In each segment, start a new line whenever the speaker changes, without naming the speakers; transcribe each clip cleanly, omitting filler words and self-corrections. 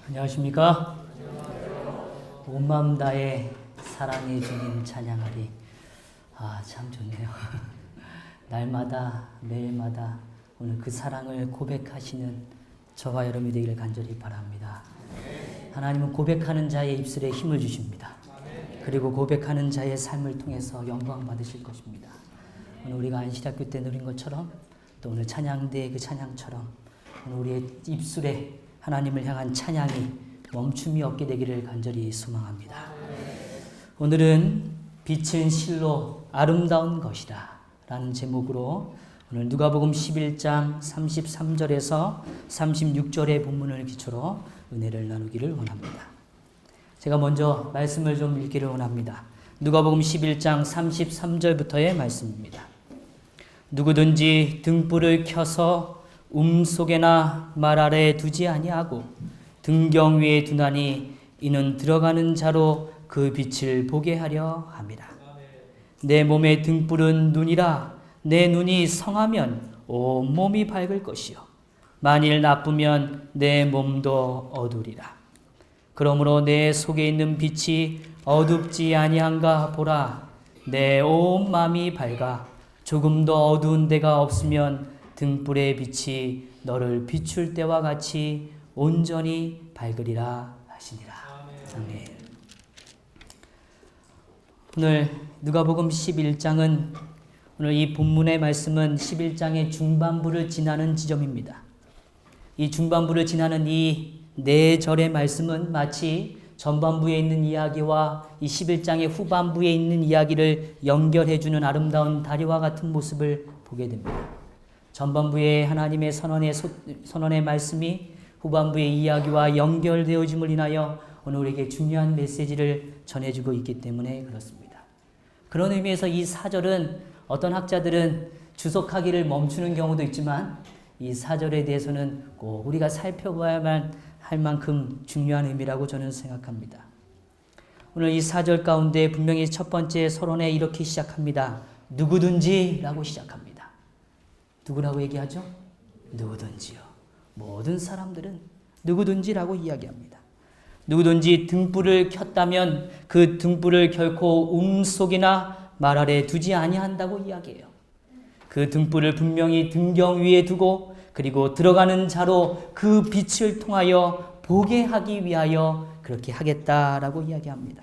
안녕하십니까? 온 마음 다해 사랑해 주님 찬양하리. 참 좋네요. 날마다 매일마다 오늘 그 사랑을 고백하시는 저와 여러분이 되기를 간절히 바랍니다. 하나님은 고백하는 자의 입술에 힘을 주십니다. 그리고 고백하는 자의 삶을 통해서 영광 받으실 것입니다. 오늘 우리가 안식학교 때 누린 것처럼 또 오늘 찬양대의 그 찬양처럼 오늘 우리의 입술에 하나님을 향한 찬양이 멈춤이 없게 되기를 간절히 소망합니다. 오늘은 빛은 실로 아름다운 것이다 라는 제목으로 오늘 누가복음 11장 33절에서 36절의 본문을 기초로 은혜를 나누기를 원합니다. 제가 먼저 말씀을 좀 읽기를 원합니다. 누가복음 11장 33절부터의 말씀입니다. 누구든지 등불을 켜서 속에나 말 아래에 두지 아니하고 등경 위에 두나니 이는 들어가는 자로 그 빛을 보게 하려 함이라. 내 몸의 등불은 눈이라. 내 눈이 성하면 온 몸이 밝을 것이요 만일 나쁘면 내 몸도 어두리라. 그러므로 내 속에 있는 빛이 어둡지 아니한가 보라. 내 온 마음이 밝아 조금도 어두운 데가 없으면 등불의 빛이 너를 비출 때와 같이 온전히 밝으리라 하시니라. 아멘. 오늘 누가복음 11장은 오늘 이 본문의 말씀은 11장의 중반부를 지나는 지점입니다. 이 중반부를 지나는 이 네 절의 말씀은 마치 전반부에 있는 이야기와 이 11장의 후반부에 있는 이야기를 연결해주는 아름다운 다리와 같은 모습을 보게 됩니다. 전반부의 하나님의 선언의 말씀이 후반부의 이야기와 연결되어짐을 인하여 오늘 우리에게 중요한 메시지를 전해주고 있기 때문에 그렇습니다. 그런 의미에서 이 사절은 어떤 학자들은 주석하기를 멈추는 경우도 있지만 이 사절에 대해서는 꼭 우리가 살펴봐야만 할 만큼 중요한 의미라고 저는 생각합니다. 오늘 이 사절 가운데 분명히 첫 번째 서론에 이렇게 시작합니다. 누구든지 라고 시작합니다. 누구라고 얘기하죠? 누구든지요. 모든 사람들은 누구든지라고 이야기합니다. 누구든지 등불을 켰다면 그 등불을 결코 속이나 말 아래 두지 아니한다고 이야기해요. 그 등불을 분명히 등경 위에 두고 그리고 들어가는 자로 그 빛을 통하여 보게 하기 위하여 그렇게 하겠다라고 이야기합니다.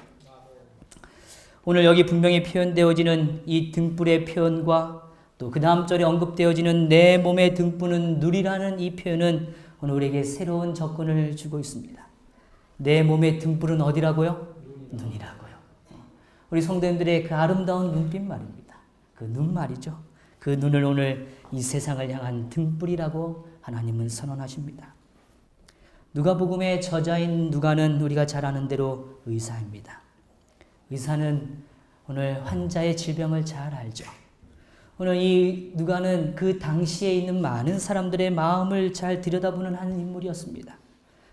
오늘 여기 분명히 표현되어지는 이 등불의 표현과 또 그 다음 절에 언급되어지는 내 몸의 등불은 눈이라는 이 표현은 오늘 우리에게 새로운 접근을 주고 있습니다. 내 몸의 등불은 어디라고요? 눈이라고요. 우리 성도님들의 그 아름다운 눈빛 말입니다. 그 눈 말이죠. 그 눈을 오늘 이 세상을 향한 등불이라고 하나님은 선언하십니다. 누가복음의 저자인 누가는 우리가 잘 아는 대로 의사입니다. 의사는 오늘 환자의 질병을 잘 알죠. 오늘 이 누가는 그 당시에 있는 많은 사람들의 마음을 잘 들여다보는 한 인물이었습니다.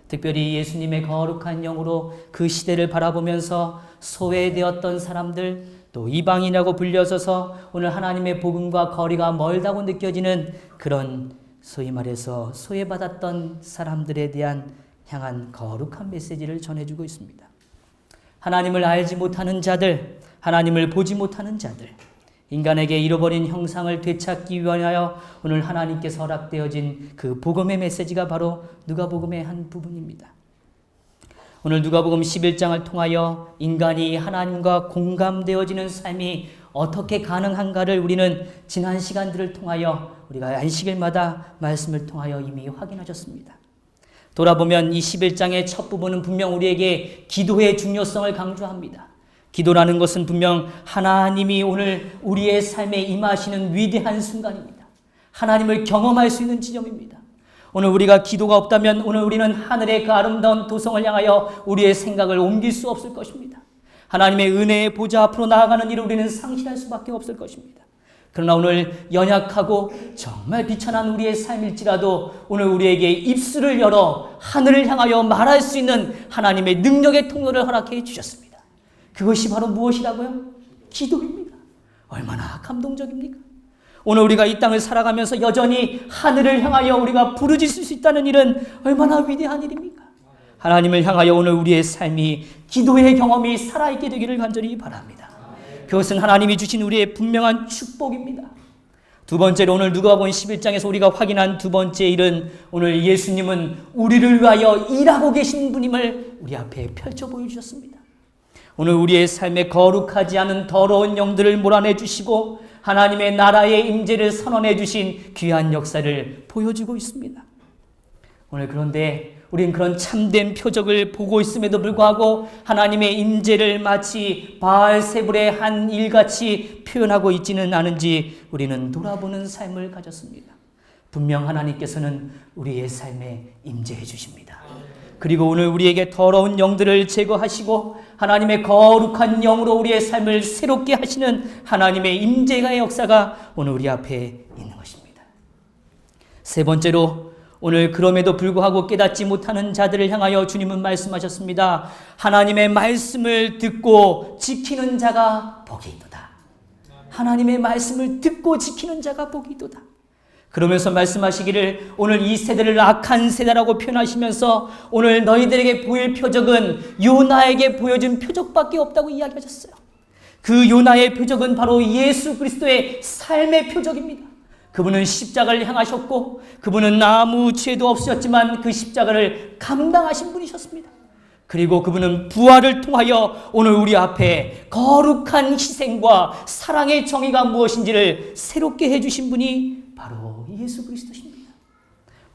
특별히 예수님의 거룩한 영으로 그 시대를 바라보면서 소외되었던 사람들, 또 이방인이라고 불려져서 오늘 하나님의 복음과 거리가 멀다고 느껴지는 그런 소위 말해서 소외받았던 사람들에 대한 향한 거룩한 메시지를 전해주고 있습니다. 하나님을 알지 못하는 자들, 하나님을 보지 못하는 자들, 인간에게 잃어버린 형상을 되찾기 위하여 오늘 하나님께서 허락되어진 그 복음의 메시지가 바로 누가복음의 한 부분입니다. 오늘 누가복음 11장을 통하여 인간이 하나님과 공감되어지는 삶이 어떻게 가능한가를 우리는 지난 시간들을 통하여 우리가 안식일마다 말씀을 통하여 이미 확인하셨습니다. 돌아보면 이 11장의 첫 부분은 분명 우리에게 기도의 중요성을 강조합니다. 기도라는 것은 분명 하나님이 오늘 우리의 삶에 임하시는 위대한 순간입니다. 하나님을 경험할 수 있는 지점입니다. 오늘 우리가 기도가 없다면 오늘 우리는 하늘의 그 아름다운 도성을 향하여 우리의 생각을 옮길 수 없을 것입니다. 하나님의 은혜의 보좌 앞으로 나아가는 일을 우리는 상실할 수밖에 없을 것입니다. 그러나 오늘 연약하고 정말 비천한 우리의 삶일지라도 오늘 우리에게 입술을 열어 하늘을 향하여 말할 수 있는 하나님의 능력의 통로를 허락해 주셨습니다. 그것이 바로 무엇이라고요? 기도입니다. 얼마나 감동적입니까? 오늘 우리가 이 땅을 살아가면서 여전히 하늘을 향하여 우리가 부르짖을 수 있다는 일은 얼마나 위대한 일입니까? 하나님을 향하여 오늘 우리의 삶이 기도의 경험이 살아있게 되기를 간절히 바랍니다. 그것은 하나님이 주신 우리의 분명한 축복입니다. 두 번째로 오늘 누가복음 11장에서 우리가 확인한 두 번째 일은 오늘 예수님은 우리를 위하여 일하고 계신 분임을 우리 앞에 펼쳐 보여주셨습니다. 오늘 우리의 삶에 거룩하지 않은 더러운 영들을 몰아내 주시고 하나님의 나라의 임재를 선언해 주신 귀한 역사를 보여주고 있습니다. 오늘 그런데 우린 그런 참된 표적을 보고 있음에도 불구하고 하나님의 임재를 마치 바알세불의 한 일같이 표현하고 있지는 않은지 우리는 돌아보는 삶을 가졌습니다. 분명 하나님께서는 우리의 삶에 임재해 주십니다. 그리고 오늘 우리에게 더러운 영들을 제거하시고 하나님의 거룩한 영으로 우리의 삶을 새롭게 하시는 하나님의 임재의 역사가 오늘 우리 앞에 있는 것입니다. 세 번째로 오늘 그럼에도 불구하고 깨닫지 못하는 자들을 향하여 주님은 말씀하셨습니다. 하나님의 말씀을 듣고 지키는 자가 복이 있도다. 하나님의 말씀을 듣고 지키는 자가 복이 있도다. 그러면서 말씀하시기를 오늘 이 세대를 악한 세대라고 표현하시면서 오늘 너희들에게 보일 표적은 요나에게 보여준 표적밖에 없다고 이야기하셨어요. 그 요나의 표적은 바로 예수 그리스도의 삶의 표적입니다. 그분은 십자가를 향하셨고 그분은 아무 죄도 없으셨지만 그 십자가를 감당하신 분이셨습니다. 그리고 그분은 부활을 통하여 오늘 우리 앞에 거룩한 희생과 사랑의 정의가 무엇인지를 새롭게 해주신 분이 바로 예수 그리스도십니다.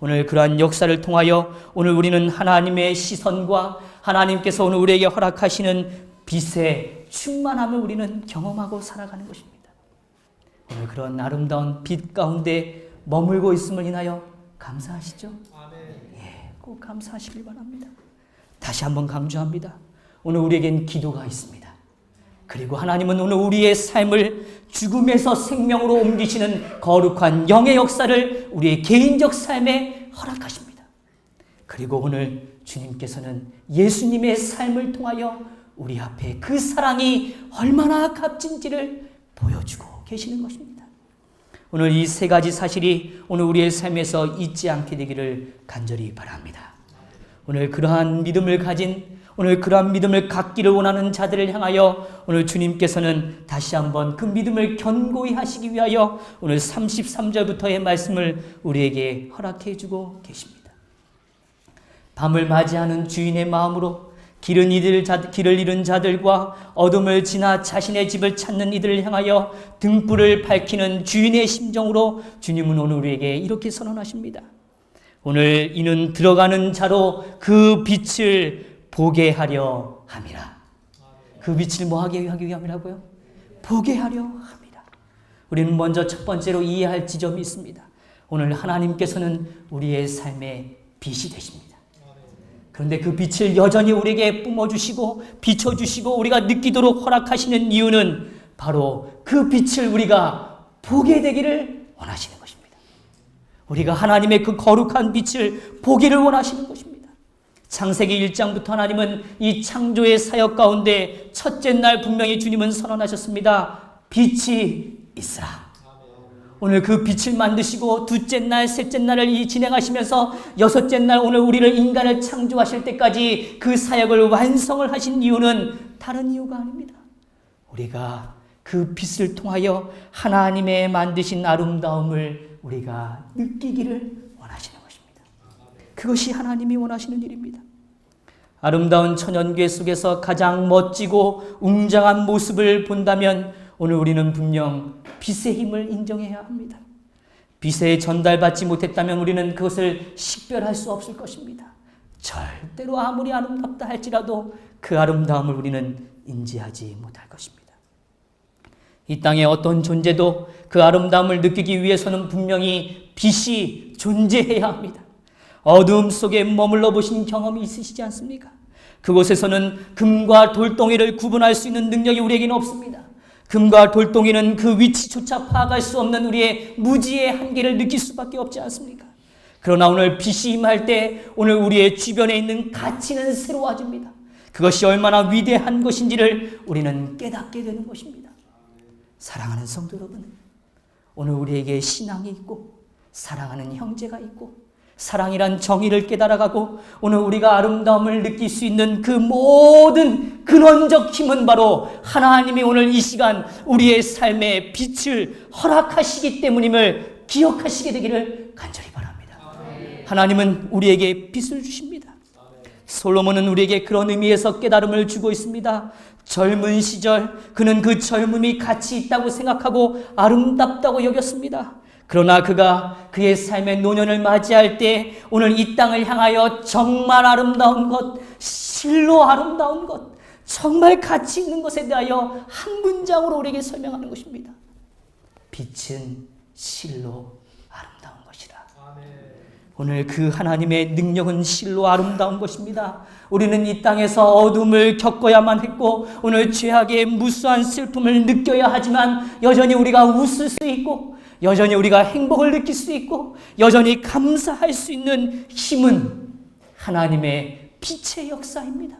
오늘 그러한 역사를 통하여 오늘 우리는 하나님의 시선과 하나님께서 오늘 우리에게 허락하시는 빛의 충만함을 우리는 경험하고 살아가는 것입니다. 오늘 그런 아름다운 빛 가운데 머물고 있음을 인하여 감사하시죠? 예, 꼭 감사하시길 바랍니다. 다시 한번 강조합니다. 오늘 우리에겐 기도가 있습니다. 그리고 하나님은 오늘 우리의 삶을 죽음에서 생명으로 옮기시는 거룩한 영의 역사를 우리의 개인적 삶에 허락하십니다. 그리고 오늘 주님께서는 예수님의 삶을 통하여 우리 앞에 그 사랑이 얼마나 값진지를 보여주고 계시는 것입니다. 오늘 이 세 가지 사실이 오늘 우리의 삶에서 잊지 않게 되기를 간절히 바랍니다. 오늘 그러한 믿음을 가진 오늘 그러한 믿음을 갖기를 원하는 자들을 향하여 오늘 주님께서는 다시 한번 그 믿음을 견고히 하시기 위하여 오늘 33절부터의 말씀을 우리에게 허락해 주고 계십니다. 밤을 맞이하는 주인의 마음으로 길을 잃은 자들과 어둠을 지나 자신의 집을 찾는 이들을 향하여 등불을 밝히는 주인의 심정으로 주님은 오늘 우리에게 이렇게 선언하십니다. 오늘 이는 들어가는 자로 그 빛을 보게 하려 함이라. 그 빛을 뭐 하기 위함이라고요? 보게 하려 함이라. 우리는 먼저 첫 번째로 이해할 지점이 있습니다. 오늘 하나님께서는 우리의 삶의 빛이 되십니다. 그런데 그 빛을 여전히 우리에게 뿜어주시고 비춰주시고 우리가 느끼도록 허락하시는 이유는 바로 그 빛을 우리가 보게 되기를 원하시는 것입니다. 우리가 하나님의 그 거룩한 빛을 보기를 원하시는 것입니다. 창세기 1장부터 하나님은 이 창조의 사역 가운데 첫째 날 분명히 주님은 선언하셨습니다. 빛이 있으라. 오늘 그 빛을 만드시고 둘째 날, 셋째 날을 진행하시면서 여섯째 날 오늘 우리를 인간을 창조하실 때까지 그 사역을 완성을 하신 이유는 다른 이유가 아닙니다. 우리가 그 빛을 통하여 하나님의 만드신 아름다움을 우리가 느끼기를 원하시는 것입니다. 그것이 하나님이 원하시는 일입니다. 아름다운 천연계 속에서 가장 멋지고 웅장한 모습을 본다면 오늘 우리는 분명 빛의 힘을 인정해야 합니다. 빛에 전달받지 못했다면 우리는 그것을 식별할 수 없을 것입니다. 절대로 아무리 아름답다 할지라도 그 아름다움을 우리는 인지하지 못할 것입니다. 이 땅의 어떤 존재도 그 아름다움을 느끼기 위해서는 분명히 빛이 존재해야 합니다. 어두움 속에 머물러 보신 경험이 있으시지 않습니까? 그곳에서는 금과 돌덩이를 구분할 수 있는 능력이 우리에게는 없습니다. 금과 돌덩이는 그 위치조차 파악할 수 없는 우리의 무지의 한계를 느낄 수밖에 없지 않습니까? 그러나 오늘 빛이 임할 때 오늘 우리의 주변에 있는 가치는 새로워집니다. 그것이 얼마나 위대한 것인지를 우리는 깨닫게 되는 것입니다. 사랑하는 성도 여러분, 오늘 우리에게 신앙이 있고 사랑하는 형제가 있고 사랑이란 정의를 깨달아가고 오늘 우리가 아름다움을 느낄 수 있는 그 모든 근원적 힘은 바로 하나님이 오늘 이 시간 우리의 삶에 빛을 허락하시기 때문임을 기억하시게 되기를 간절히 바랍니다. 하나님은 우리에게 빛을 주십니다. 솔로몬은 우리에게 그런 의미에서 깨달음을 주고 있습니다. 젊은 시절 그는 그 젊음이 가치 있다고 생각하고 아름답다고 여겼습니다. 그러나 그가 그의 삶의 노년을 맞이할 때 오늘 이 땅을 향하여 정말 아름다운 것, 실로 아름다운 것, 정말 가치 있는 것에 대하여 한 문장으로 우리에게 설명하는 것입니다. 빛은 실로 아름다운 것이라. 오늘 그 하나님의 능력은 실로 아름다운 것입니다. 우리는 이 땅에서 어둠을 겪어야만 했고 오늘 죄악의 무수한 슬픔을 느껴야 하지만 여전히 우리가 웃을 수 있고 여전히 우리가 행복을 느낄 수 있고 여전히 감사할 수 있는 힘은 하나님의 빛의 역사입니다.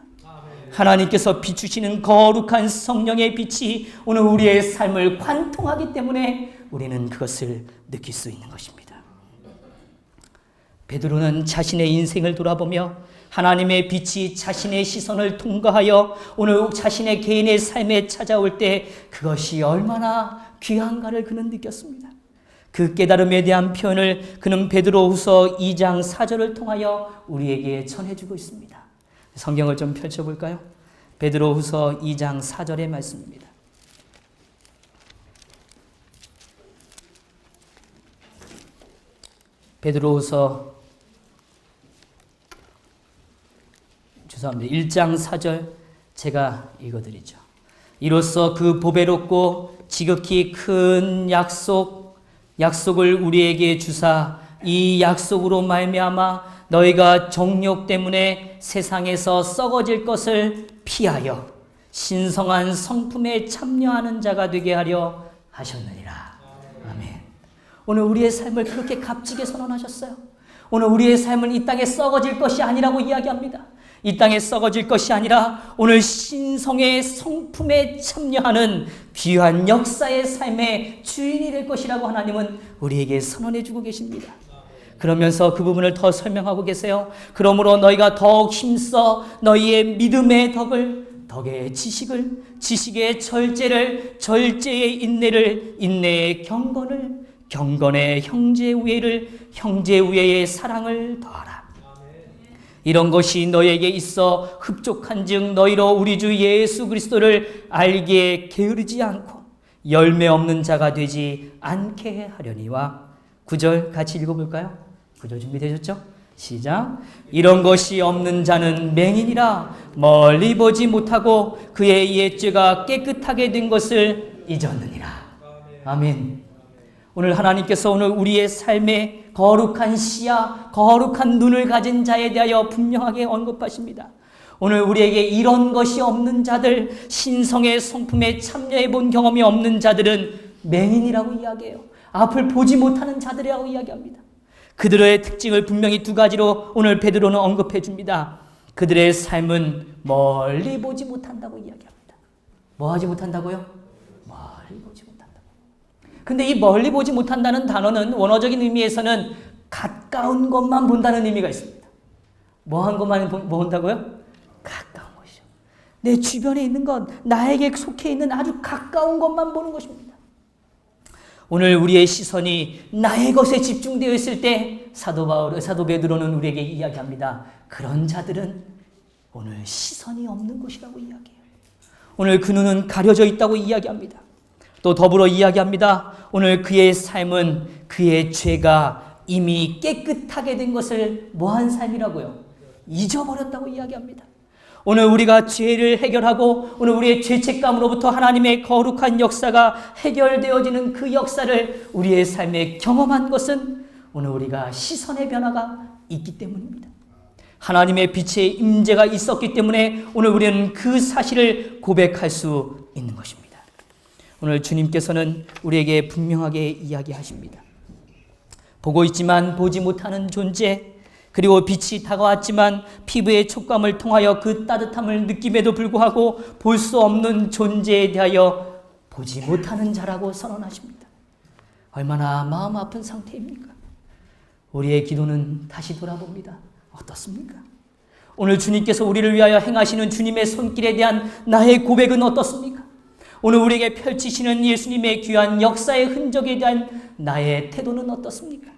하나님께서 비추시는 거룩한 성령의 빛이 오늘 우리의 삶을 관통하기 때문에 우리는 그것을 느낄 수 있는 것입니다. 베드로는 자신의 인생을 돌아보며 하나님의 빛이 자신의 시선을 통과하여 오늘 자신의 개인의 삶에 찾아올 때 그것이 얼마나 귀한가를 그는 느꼈습니다. 그 깨달음에 대한 표현을 그는 베드로후서 2장 4절을 통하여 우리에게 전해주고 있습니다. 성경을 좀 펼쳐볼까요? 베드로후서 2장 4절의 말씀입니다. 베드로후서 1장 4절 제가 읽어드리죠. 이로써 그 보배롭고 지극히 큰 약속을 우리에게 주사 이 약속으로 말미암아 너희가 정욕 때문에 세상에서 썩어질 것을 피하여 신성한 성품에 참여하는 자가 되게 하려 하셨느니라. 아멘. 오늘 우리의 삶을 그렇게 값지게 선언하셨어요. 오늘 우리의 삶은 이 땅에 썩어질 것이 아니라고 이야기합니다. 이 땅에 썩어질 것이 아니라 오늘 신성의 성품에 참여하는 귀한 역사의 삶의 주인이 될 것이라고 하나님은 우리에게 선언해 주고 계십니다. 그러면서 그 부분을 더 설명하고 계세요. 그러므로 너희가 더욱 힘써 너희의 믿음의 덕의 지식을, 지식의 절제를, 절제의 인내를, 인내의 경건을, 경건의 형제 우애를, 형제 우애의 사랑을 더하라. 이런 것이 너희에게 있어 흡족한즉 너희로 우리 주 예수 그리스도를 알기에 게으르지 않고 열매 없는 자가 되지 않게 하려니와. 9절 같이 읽어볼까요? 9절 준비되셨죠? 시작. 이런 것이 없는 자는 맹인이라 멀리 보지 못하고 그의 옛죄가 깨끗하게 된 것을 잊었느니라. 아멘. 오늘 하나님께서 오늘 우리의 삶에 거룩한 시야, 거룩한 눈을 가진 자에 대하여 분명하게 언급하십니다. 오늘 우리에게 이런 것이 없는 자들, 신성의 성품에 참여해 본 경험이 없는 자들은 맹인이라고 이야기해요. 앞을 보지 못하는 자들이라고 이야기합니다. 그들의 특징을 분명히 두 가지로 오늘 베드로는 언급해 줍니다. 그들의 삶은 멀리 보지 못한다고 이야기합니다. 뭐 하지 못한다고요? 멀리 보지 못한다고. 근데 이 멀리 보지 못한다는 단어는 원어적인 의미에서는 가까운 것만 본다는 의미가 있습니다. 뭐 한 것만 본다고요? 가까운 것이죠. 내 주변에 있는 것, 나에게 속해 있는 아주 가까운 것만 보는 것입니다. 오늘 우리의 시선이 나의 것에 집중되어 있을 때 사도 베드로는 우리에게 이야기합니다. 그런 자들은 오늘 시선이 없는 것이라고 이야기해요. 오늘 그 눈은 가려져 있다고 이야기합니다. 또 더불어 이야기합니다. 오늘 그의 삶은 그의 죄가 이미 깨끗하게 된 것을 뭐한 삶이라고요? 잊어버렸다고 이야기합니다. 오늘 우리가 죄를 해결하고 오늘 우리의 죄책감으로부터 하나님의 거룩한 역사가 해결되어지는 그 역사를 우리의 삶에 경험한 것은 오늘 우리가 시선의 변화가 있기 때문입니다. 하나님의 빛의 임재가 있었기 때문에 오늘 우리는 그 사실을 고백할 수 있는 것입니다. 오늘 주님께서는 우리에게 분명하게 이야기하십니다. 보고 있지만 보지 못하는 존재, 그리고 빛이 다가왔지만 피부의 촉감을 통하여 그 따뜻함을 느낌에도 불구하고 볼 수 없는 존재에 대하여 보지 못하는 자라고 선언하십니다. 얼마나 마음 아픈 상태입니까? 우리의 기도는 다시 돌아봅니다. 어떻습니까? 오늘 주님께서 우리를 위하여 행하시는 주님의 손길에 대한 나의 고백은 어떻습니까? 오늘 우리에게 펼치시는 예수님의 귀한 역사의 흔적에 대한 나의 태도는 어떻습니까?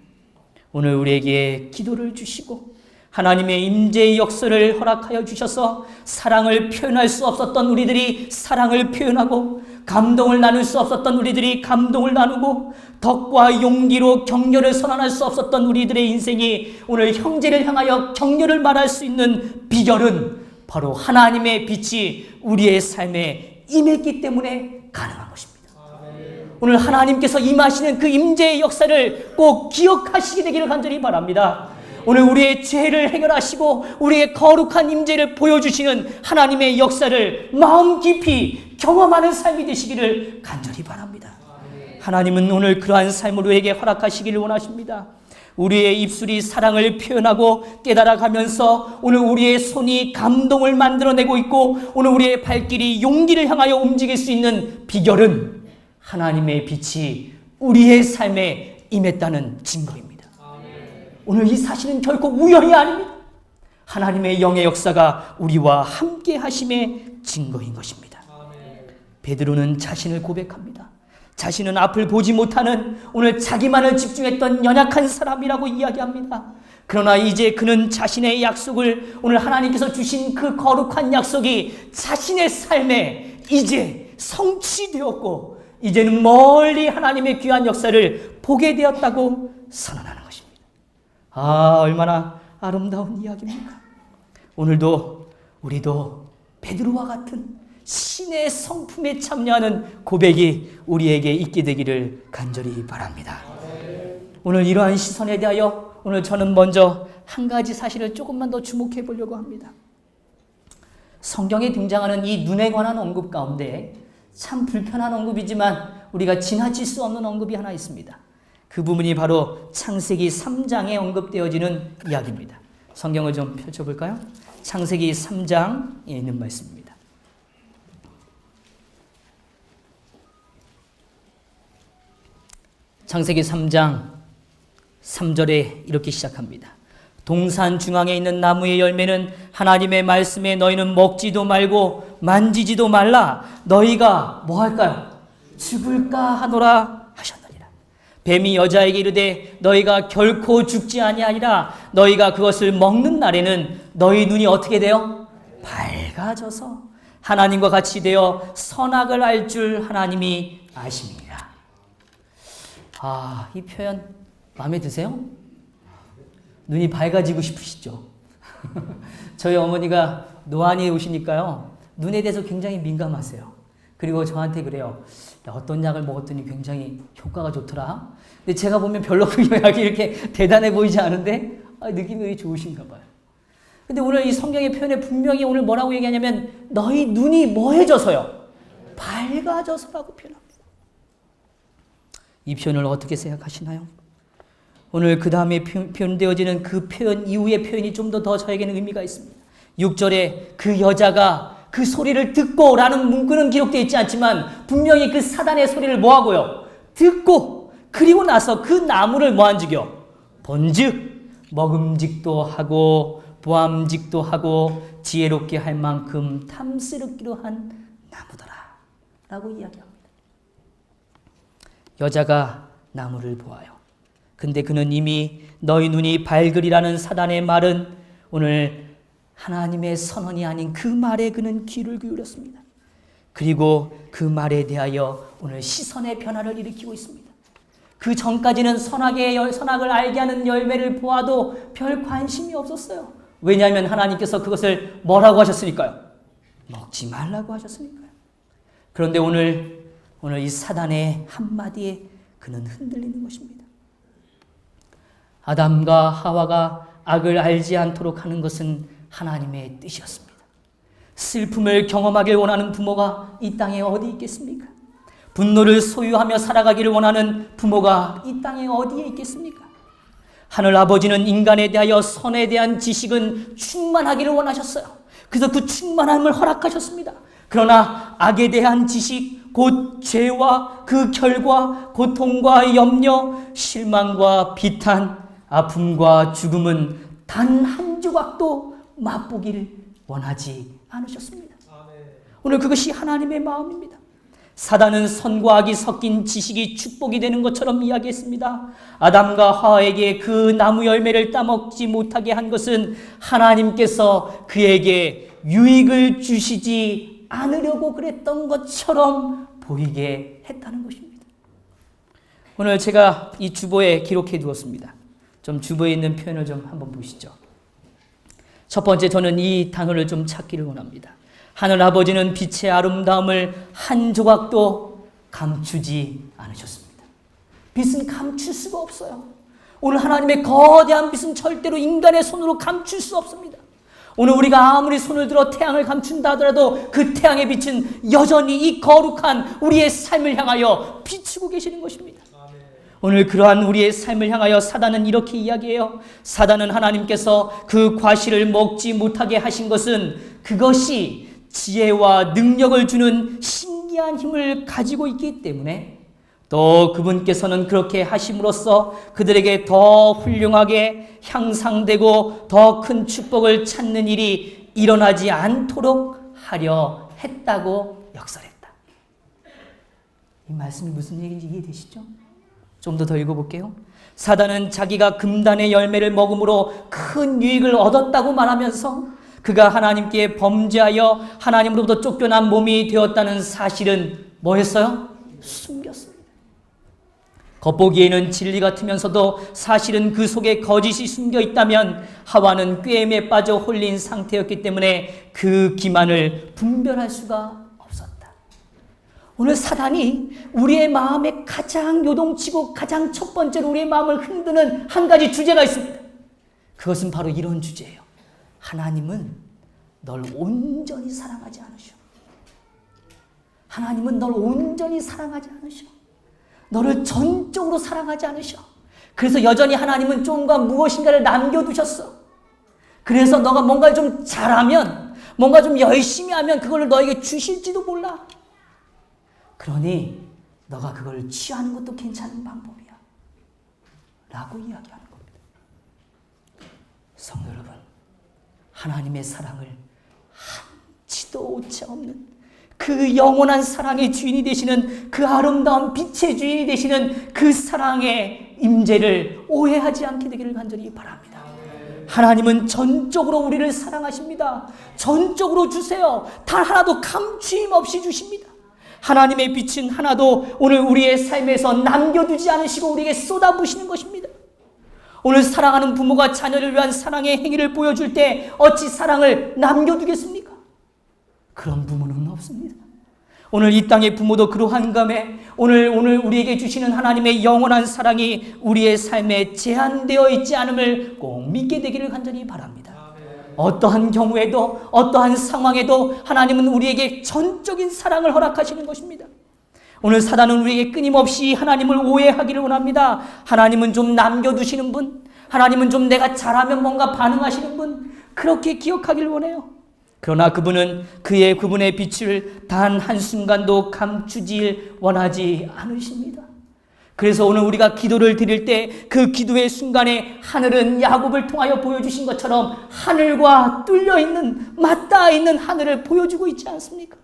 오늘 우리에게 기도를 주시고 하나님의 임재의 역사를 허락하여 주셔서 사랑을 표현할 수 없었던 우리들이 사랑을 표현하고 감동을 나눌 수 없었던 우리들이 감동을 나누고 덕과 용기로 격려를 선언할 수 없었던 우리들의 인생이 오늘 형제를 향하여 격려를 말할 수 있는 비결은 바로 하나님의 빛이 우리의 삶에 임했기 때문에 가능한 것입니다. 오늘 하나님께서 임하시는 그 임재의 역사를 꼭 기억하시게 되기를 간절히 바랍니다. 오늘 우리의 죄를 해결하시고 우리의 거룩한 임재를 보여주시는 하나님의 역사를 마음 깊이 경험하는 삶이 되시기를 간절히 바랍니다. 하나님은 오늘 그러한 삶을 우리에게 허락하시기를 원하십니다. 우리의 입술이 사랑을 표현하고 깨달아가면서 오늘 우리의 손이 감동을 만들어내고 있고 오늘 우리의 발길이 용기를 향하여 움직일 수 있는 비결은 하나님의 빛이 우리의 삶에 임했다는 증거입니다. 오늘 이 사실은 결코 우연이 아닙니다. 하나님의 영의 역사가 우리와 함께 하심의 증거인 것입니다. 베드로는 자신을 고백합니다. 자신은 앞을 보지 못하는 오늘 자기만을 집중했던 연약한 사람이라고 이야기합니다. 그러나 이제 그는 자신의 약속을 오늘 하나님께서 주신 그 거룩한 약속이 자신의 삶에 이제 성취되었고 이제는 멀리 하나님의 귀한 역사를 보게 되었다고 선언하는 것입니다. 아, 얼마나 아름다운 이야기입니까? 오늘도 우리도 베드로와 같은 신의 성품에 참여하는 고백이 우리에게 있게 되기를 간절히 바랍니다. 오늘 이러한 시선에 대하여 오늘 저는 먼저 한 가지 사실을 조금만 더 주목해 보려고 합니다. 성경에 등장하는 이 눈에 관한 언급 가운데 참 불편한 언급이지만 우리가 지나칠 수 없는 언급이 하나 있습니다. 그 부분이 바로 창세기 3장에 언급되어지는 이야기입니다. 성경을 좀 펼쳐볼까요? 창세기 3장에 있는 말씀입니다. 창세기 3장 3절에 이렇게 시작합니다. 동산 중앙에 있는 나무의 열매는 하나님의 말씀에 너희는 먹지도 말고 만지지도 말라. 너희가 뭐 할까요? 죽을까 하노라 하셨느니라. 뱀이 여자에게 이르되 너희가 결코 죽지 아니하리라. 너희가 그것을 먹는 날에는 너희 눈이 어떻게 돼요? 밝아져서 하나님과 같이 되어 선악을 알 줄 하나님이 아십니다. 아, 이 표현 마음에 드세요? 눈이 밝아지고 싶으시죠? 저희 어머니가 노안이 오시니까요, 눈에 대해서 굉장히 민감하세요. 그리고 저한테 그래요. 야, 어떤 약을 먹었더니 굉장히 효과가 좋더라. 근데 제가 보면 별로 그 약이 이렇게 대단해 보이지 않은데 느낌이 좋으신가 봐요. 근데 오늘 이 성경의 표현에 분명히 오늘 뭐라고 얘기하냐면 너희 눈이 뭐해져서요? 밝아져서라고 표현합니다. 이 표현을 어떻게 생각하시나요? 오늘 그 다음에 표현되어지는 그 표현 이후의 표현이 좀 더 저에게는 의미가 있습니다. 6절에 그 여자가 그 소리를 듣고 라는 문구는 기록되어 있지 않지만 분명히 그 사단의 소리를 뭐하고요? 듣고 그리고 나서 그 나무를 뭐한지요? 본즉 먹음직도 하고 보암직도 하고 지혜롭게 할 만큼 탐스럽기로 한 나무더라 라고 이야기합니다. 여자가 나무를 보아요. 근데 그는 이미 너희 눈이 밝으리라는 사단의 말은 오늘 하나님의 선언이 아닌 그 말에 그는 귀를 기울였습니다. 그리고 그 말에 대하여 오늘 시선의 변화를 일으키고 있습니다. 그 전까지는 선악을 알게 하는 열매를 보아도 별 관심이 없었어요. 왜냐하면 하나님께서 그것을 뭐라고 하셨으니까요? 먹지 말라고 하셨으니까요. 그런데 오늘 이 사단의 한마디에 그는 흔들리는 것입니다. 아담과 하와가 악을 알지 않도록 하는 것은 하나님의 뜻이었습니다. 슬픔을 경험하길 원하는 부모가 이 땅에 어디 있겠습니까? 분노를 소유하며 살아가기를 원하는 부모가 이 땅에 어디에 있겠습니까? 하늘 아버지는 인간에 대하여 선에 대한 지식은 충만하기를 원하셨어요. 그래서 그 충만함을 허락하셨습니다. 그러나 악에 대한 지식, 곧 죄와 그 결과, 고통과 염려, 실망과 비탄, 아픔과 죽음은 단 한 조각도 맛보기를 원하지 않으셨습니다. 오늘 그것이 하나님의 마음입니다. 사단은 선과 악이 섞인 지식이 축복이 되는 것처럼 이야기했습니다. 아담과 하와에게 그 나무 열매를 따먹지 못하게 한 것은 하나님께서 그에게 유익을 주시지 않으려고 그랬던 것처럼 보이게 했다는 것입니다. 오늘 제가 이 주보에 기록해 두었습니다. 좀 주보에 있는 표현을 좀 한번 보시죠. 첫 번째, 저는 이 단어를 좀 찾기를 원합니다. 하늘 아버지는 빛의 아름다움을 한 조각도 감추지 않으셨습니다. 빛은 감출 수가 없어요. 오늘 하나님의 거대한 빛은 절대로 인간의 손으로 감출 수 없습니다. 오늘 우리가 아무리 손을 들어 태양을 감춘다 하더라도 그 태양의 빛은 여전히 이 거룩한 우리의 삶을 향하여 비추고 계시는 것입니다. 오늘 그러한 우리의 삶을 향하여 사단은 이렇게 이야기해요. 사단은 하나님께서 그 과실을 먹지 못하게 하신 것은 그것이 지혜와 능력을 주는 신기한 힘을 가지고 있기 때문에, 또 그분께서는 그렇게 하심으로써 그들에게 더 훌륭하게 향상되고 더 큰 축복을 찾는 일이 일어나지 않도록 하려 했다고 역설했다. 이 말씀이 무슨 얘기인지 이해되시죠? 좀 더 읽어볼게요. 사단은 자기가 금단의 열매를 먹음으로 큰 유익을 얻었다고 말하면서 그가 하나님께 범죄하여 하나님으로부터 쫓겨난 몸이 되었다는 사실은 뭐였어요? 숨겼습니다. 겉보기에는 진리 같으면서도 사실은 그 속에 거짓이 숨겨 있다면 하와는 꾀임에 빠져 홀린 상태였기 때문에 그 기만을 분별할 수가 없었다. 오늘 사단이 우리의 마음에 가장 요동치고 가장 첫 번째로 우리의 마음을 흔드는 한 가지 주제가 있습니다. 그것은 바로 이런 주제예요. 하나님은 널 온전히 사랑하지 않으셔. 하나님은 널 온전히 사랑하지 않으셔. 너를 전적으로 사랑하지 않으셔. 그래서 여전히 하나님은 좀과 무엇인가를 남겨두셨어. 그래서 너가 뭔가를 좀 잘하면, 뭔가 좀 열심히 하면 그걸 너에게 주실지도 몰라. 그러니 너가 그걸 취하는 것도 괜찮은 방법이야 라고 이야기하는 겁니다. 성도 여러분, 하나님의 사랑을 한치도 오차 없는 그 영원한 사랑의 주인이 되시는, 그 아름다운 빛의 주인이 되시는 그 사랑의 임재를 오해하지 않게 되기를 간절히 바랍니다. 하나님은 전적으로 우리를 사랑하십니다. 전적으로 주세요. 단 하나도 감추임 없이 주십니다. 하나님의 빛은 하나도 오늘 우리의 삶에서 남겨두지 않으시고 우리에게 쏟아부으시는 것입니다. 오늘 사랑하는 부모가 자녀를 위한 사랑의 행위를 보여줄 때 어찌 사랑을 남겨두겠습니까? 그런 부모는 없습니다. 오늘 이 땅의 부모도 그러한 감에 오늘 우리에게 주시는 하나님의 영원한 사랑이 우리의 삶에 제한되어 있지 않음을 꼭 믿게 되기를 간절히 바랍니다. 어떠한 경우에도 어떠한 상황에도 하나님은 우리에게 전적인 사랑을 허락하시는 것입니다. 오늘 사단은 우리에게 끊임없이 하나님을 오해하기를 원합니다. 하나님은 좀 남겨두시는 분, 하나님은 좀 내가 잘하면 뭔가 반응하시는 분, 그렇게 기억하기를 원해요. 그러나 그분은 그분의 빛을 단 한순간도 감추질 원하지 않으십니다. 그래서 오늘 우리가 기도를 드릴 때 그 기도의 순간에 하늘은 야곱을 통하여 보여주신 것처럼 하늘과 뚫려있는, 맞닿아 있는 하늘을 보여주고 있지 않습니까?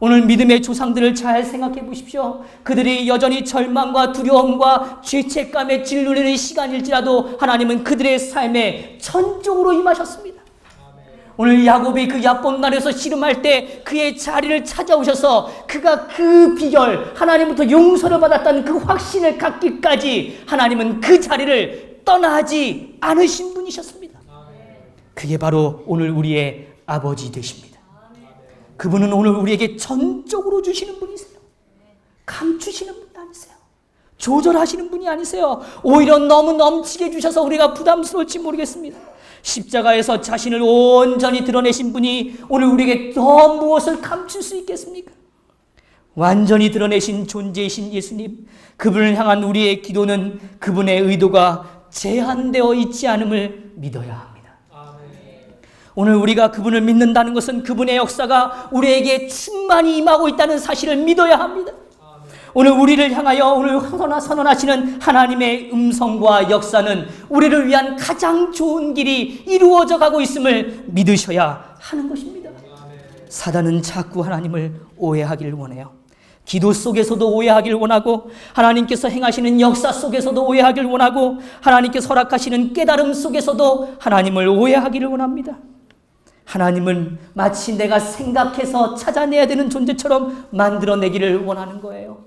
오늘 믿음의 조상들을 잘 생각해 보십시오. 그들이 여전히 절망과 두려움과 죄책감에 짓눌리는 시간일지라도 하나님은 그들의 삶에 전적으로 임하셨습니다. 오늘 야곱이 그 야복날에서 씨름할 때 그의 자리를 찾아오셔서 그가 그 비결, 하나님부터 용서를 받았다는 그 확신을 갖기까지 하나님은 그 자리를 떠나지 않으신 분이셨습니다. 그게 바로 오늘 우리의 아버지 되십니다. 그분은 오늘 우리에게 전적으로 주시는 분이세요. 감추시는 분이 아니세요. 조절하시는 분이 아니세요. 오히려 너무 넘치게 주셔서 우리가 부담스러울지 모르겠습니다. 십자가에서 자신을 온전히 드러내신 분이 오늘 우리에게 더 무엇을 감출 수 있겠습니까? 완전히 드러내신 존재이신 예수님, 그분을 향한 우리의 기도는 그분의 의도가 제한되어 있지 않음을 믿어야 합니다. 오늘 우리가 그분을 믿는다는 것은 그분의 역사가 우리에게 충만히 임하고 있다는 사실을 믿어야 합니다. 오늘 우리를 향하여 오늘 선언하시는 하나님의 음성과 역사는 우리를 위한 가장 좋은 길이 이루어져 가고 있음을 믿으셔야 하는 것입니다. 사단은 자꾸 하나님을 오해하기를 원해요. 기도 속에서도 오해하길 원하고, 하나님께서 행하시는 역사 속에서도 오해하길 원하고, 하나님께서 허락하시는 깨달음 속에서도 하나님을 오해하기를 원합니다. 하나님은 마치 내가 생각해서 찾아내야 되는 존재처럼 만들어내기를 원하는 거예요.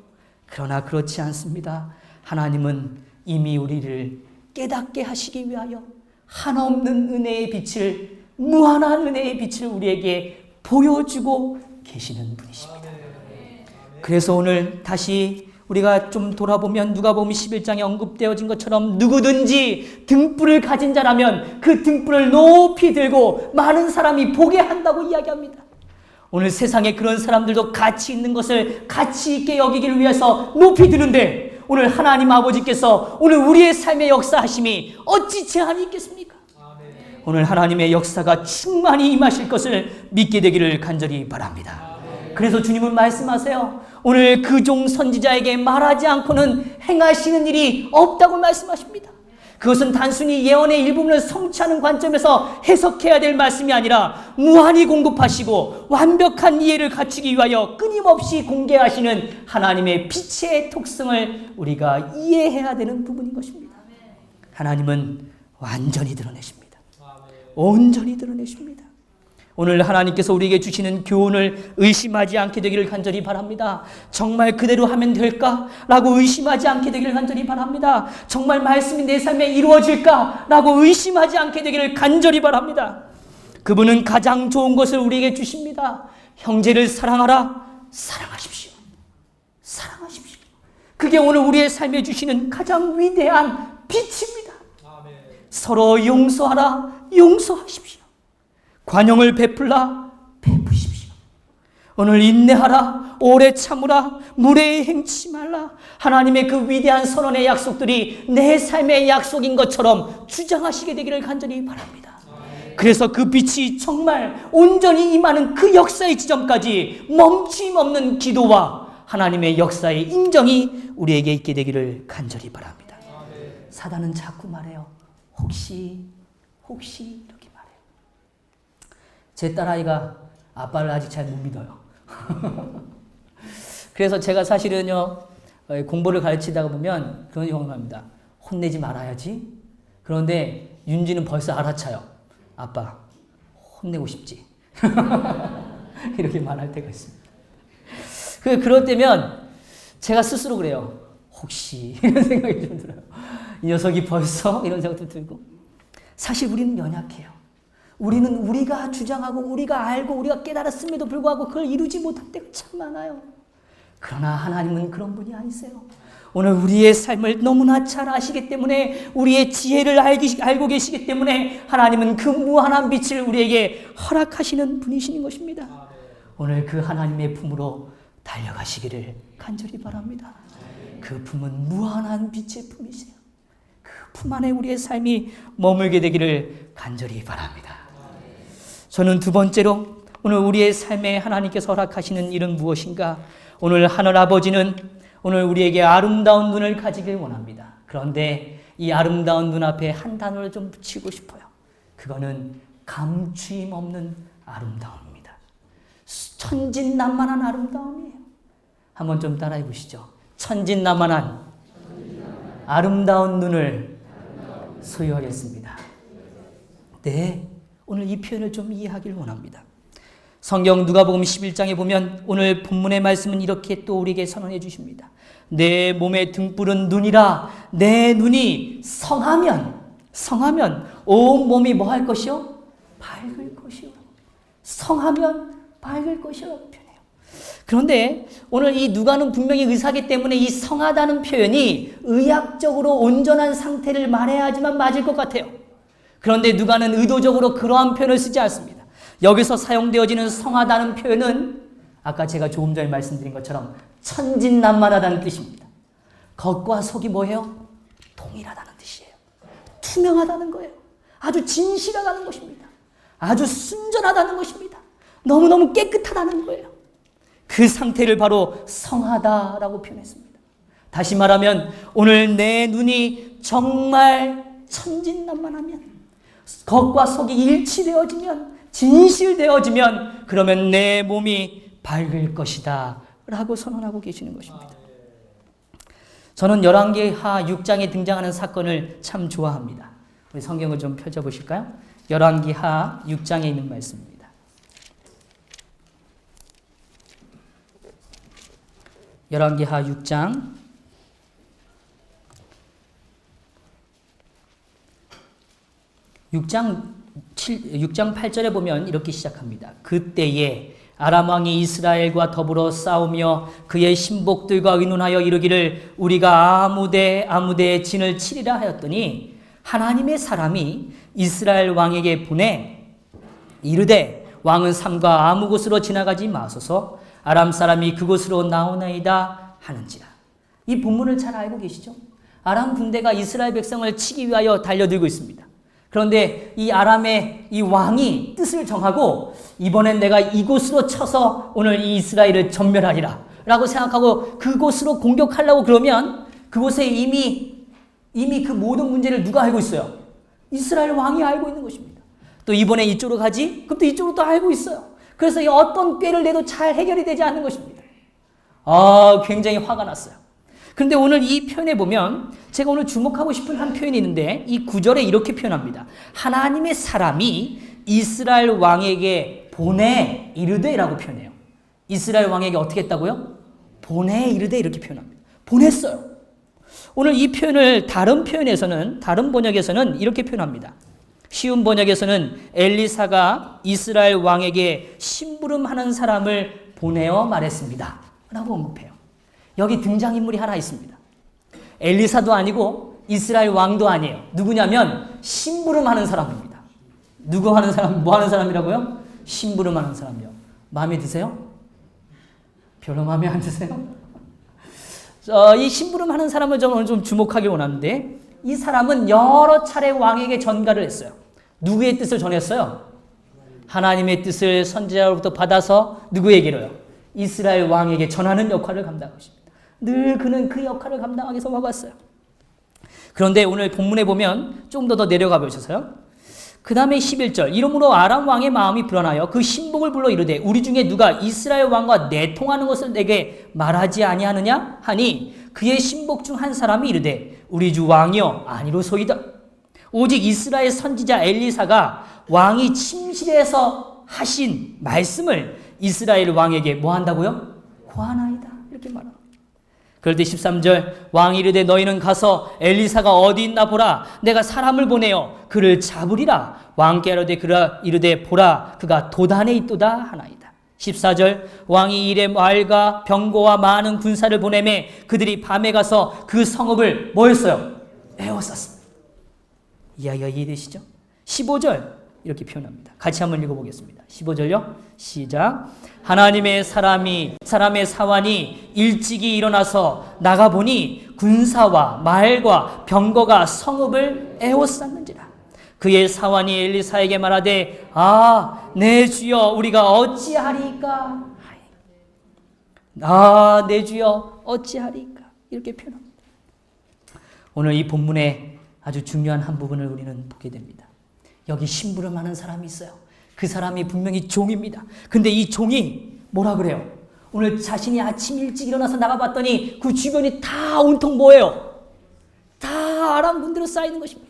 그러나 그렇지 않습니다. 하나님은 이미 우리를 깨닫게 하시기 위하여 한없는 은혜의 빛을, 무한한 은혜의 빛을 우리에게 보여주고 계시는 분이십니다. 그래서 오늘 다시 우리가 좀 돌아보면 누가복음 11장에 언급되어진 것처럼 누구든지 등불을 가진 자라면 그 등불을 높이 들고 많은 사람이 보게 한다고 이야기합니다. 오늘 세상에 그런 사람들도 가치 있는 것을 가치 있게 여기기를 위해서 높이 드는데, 오늘 하나님 아버지께서 오늘 우리의 삶의 역사하심이 어찌 제한이 있겠습니까? 오늘 하나님의 역사가 충만히 임하실 것을 믿게 되기를 간절히 바랍니다. 그래서 주님은 말씀하세요. 오늘 그 종 선지자에게 말하지 않고는 행하시는 일이 없다고 말씀하십니다. 그것은 단순히 예언의 일부분을 성취하는 관점에서 해석해야 될 말씀이 아니라 무한히 공급하시고 완벽한 이해를 갖추기 위하여 끊임없이 공개하시는 하나님의 빛의 특성을 우리가 이해해야 되는 부분인 것입니다. 하나님은 완전히 드러내십니다. 온전히 드러내십니다. 오늘 하나님께서 우리에게 주시는 교훈을 의심하지 않게 되기를 간절히 바랍니다. 정말 그대로 하면 될까? 라고 의심하지 않게 되기를 간절히 바랍니다. 정말 말씀이 내 삶에 이루어질까? 라고 의심하지 않게 되기를 간절히 바랍니다. 그분은 가장 좋은 것을 우리에게 주십니다. 형제를 사랑하라. 사랑하십시오. 사랑하십시오. 그게 오늘 우리의 삶에 주시는 가장 위대한 빛입니다. 서로 용서하라. 용서하십시오. 관용을 베풀라. 베푸십시오. 오늘 인내하라. 오래 참으라. 무례히 행치 말라. 하나님의 그 위대한 선언의 약속들이 내 삶의 약속인 것처럼 주장하시게 되기를 간절히 바랍니다. 그래서 그 빛이 정말 온전히 임하는 그 역사의 지점까지 멈춤없는 기도와 하나님의 역사의 인정이 우리에게 있게 되기를 간절히 바랍니다. 사단은 자꾸 말해요. 혹시 이렇게 말해요. 제 딸아이가 아빠를 아직 잘 못 믿어요. 그래서 제가 사실은요, 공부를 가르치다가 보면 그런 경험합니다. 혼내지 말아야지. 그런데 윤지는 벌써 알아차요. 아빠, 혼내고 싶지. 이렇게 말할 때가 있습니다. 그럴 때면 제가 스스로 그래요. 혹시 이런 생각이 좀 들어요. 이 녀석이 벌써 이런 생각도 들고. 사실 우리는 연약해요. 우리는 우리가 주장하고 우리가 알고 우리가 깨달았음에도 불구하고 그걸 이루지 못할 때가 참 많아요. 그러나 하나님은 그런 분이 아니세요. 오늘 우리의 삶을 너무나 잘 아시기 때문에, 우리의 지혜를 알고 계시기 때문에 하나님은 그 무한한 빛을 우리에게 허락하시는 분이신 것입니다. 오늘 그 하나님의 품으로 달려가시기를 간절히 바랍니다. 그 품은 무한한 빛의 품이세요. 그 품 안에 우리의 삶이 머물게 되기를 간절히 바랍니다. 저는 두 번째로 오늘 우리의 삶에 하나님께서 허락하시는 일은 무엇인가? 오늘 하늘 아버지는 오늘 우리에게 아름다운 눈을 가지길 원합니다. 그런데 이 아름다운 눈 앞에 한 단어를 좀 붙이고 싶어요. 그거는 감추임 없는 아름다움입니다. 천진난만한 아름다움이에요. 한번 좀 따라해 보시죠. 천진난만한 아름다운 눈을 소유하겠습니다. 네, 오늘 이 표현을 좀 이해하길 원합니다. 성경 누가복음 11장에 보면 오늘 본문의 말씀은 이렇게 또 우리에게 선언해 주십니다. 내 몸의 등불은 눈이라. 내 눈이 성하면 온 몸이 뭐 할 것이요? 밝을 것이요. 성하면 밝을 것이라고 표현해요. 그런데 오늘 이 누가는 분명히 의사기 때문에 이 성하다는 표현이 의학적으로 온전한 상태를 말해야 하지만 맞을 것 같아요. 그런데 누가는 의도적으로 그러한 표현을 쓰지 않습니다. 여기서 사용되어지는 성하다는 표현은 아까 제가 조금 전에 말씀드린 것처럼 천진난만하다는 뜻입니다. 겉과 속이 뭐예요? 동일하다는 뜻이에요. 투명하다는 거예요. 아주 진실하다는 것입니다. 아주 순전하다는 것입니다. 너무너무 깨끗하다는 거예요. 그 그 상태를 바로 성하다라고 표현했습니다. 다시 말하면 오늘 내 눈이 정말 천진난만하면, 겉과 속이 일치되어지면, 진실되어지면, 그러면 내 몸이 밝을 것이다 라고 선언하고 계시는 것입니다. 저는 열왕기하 6장에 등장하는 사건을 참 좋아합니다. 우리 성경을 좀 펼쳐보실까요? 열왕기하 6장에 있는 말씀입니다. 열왕기하 6장 6장 8절에 보면 이렇게 시작합니다. 그때에 아람 왕이 이스라엘과 더불어 싸우며 그의 신복들과 의논하여 이르기를 우리가 아무데의 진을 치리라 하였더니 하나님의 사람이 이스라엘 왕에게 보내 이르되 왕은 삼가 아무 곳으로 지나가지 마소서 아람 사람이 그곳으로 나오나이다 하는지라. 이 본문을 잘 알고 계시죠? 아람 군대가 이스라엘 백성을 치기 위하여 달려들고 있습니다. 그런데 이 아람의 이 왕이 뜻을 정하고 이번엔 내가 이곳으로 쳐서 오늘 이 이스라엘을 전멸하리라 라고 생각하고 그곳으로 공격하려고 그러면 그곳에 이미 그 모든 문제를 누가 알고 있어요? 이스라엘 왕이 알고 있는 것입니다. 또 이번에 이쪽으로 가지? 그럼 또 이쪽으로 또 알고 있어요. 그래서 어떤 꾀를 내도 잘 해결이 되지 않는 것입니다. 굉장히 화가 났어요. 그런데 오늘 이 표현에 보면 제가 오늘 주목하고 싶은 한 표현이 있는데 이 9절에 이렇게 표현합니다. 하나님의 사람이 이스라엘 왕에게 보내 이르되 라고 표현해요. 이스라엘 왕에게 어떻게 했다고요? 보내 이르되 이렇게 표현합니다. 보냈어요. 오늘 이 표현을 다른 번역에서는 이렇게 표현합니다. 쉬운 번역에서는 엘리사가 이스라엘 왕에게 심부름하는 사람을 보내어 말했습니다 라고 언급해요. 여기 등장인물이 하나 있습니다. 엘리사도 아니고 이스라엘 왕도 아니에요. 누구냐면 심부름하는 사람입니다. 뭐 하는 사람이라고요? 심부름하는 사람이요. 마음에 드세요? 별로 마음에 안 드세요? 이 심부름하는 사람을 저는 오늘 좀 주목하기 원하는데 이 사람은 여러 차례 왕에게 전가를 했어요. 누구의 뜻을 전했어요? 하나님의 뜻을 선지자로부터 받아서 누구에게로요? 이스라엘 왕에게 전하는 역할을 감당하고 있습니다. 늘 그는 그 역할을 감당하기 위해서 와봤어요. 그런데 오늘 본문에 보면 좀 더 내려가 보셔서요. 그 다음에 11절 이러므로 아람 왕의 마음이 불안하여 그 신복을 불러 이르되 우리 중에 누가 이스라엘 왕과 내통하는 것을 내게 말하지 아니하느냐 하니 그의 신복 중 한 사람이 이르되 우리 주 왕이여 아니로소이다. 오직 이스라엘 선지자 엘리사가 왕이 침실에서 하신 말씀을 이스라엘 왕에게 뭐 한다고요? 고하나이다. 이렇게 말합니다. 그럴 때 13절 왕이 이르되 너희는 가서 엘리사가 어디 있나 보라. 내가 사람을 보내어 그를 잡으리라. 왕께 이르되 보라 그가 도단에 있도다 하나이다. 14절 왕이 이래 말과 병거와 많은 군사를 보내매 그들이 밤에 가서 그 성읍을 뭐 했어요? 에워쌌습니다. 이야기가 이해되시죠? 15절 이렇게 표현합니다. 같이 한번 읽어보겠습니다. 15절요. 시작. 하나님의 사람의 사환이 일찍이 일어나서 나가보니 군사와 말과 병거가 성읍을 에워쌌는지라. 그의 사환이 엘리사에게 말하되 내 주여 우리가 어찌하리이까. 내 주여 어찌하리이까. 이렇게 표현합니다. 오늘 이 본문의 아주 중요한 한 부분을 우리는 보게 됩니다. 여기 심부름하는 사람이 있어요. 그 사람이 분명히 종입니다. 근데 이 종이 뭐라 그래요? 오늘 자신이 아침 일찍 일어나서 나가봤더니 그 주변이 다 온통 뭐예요? 다 아람 군대로 쌓이는 것입니다.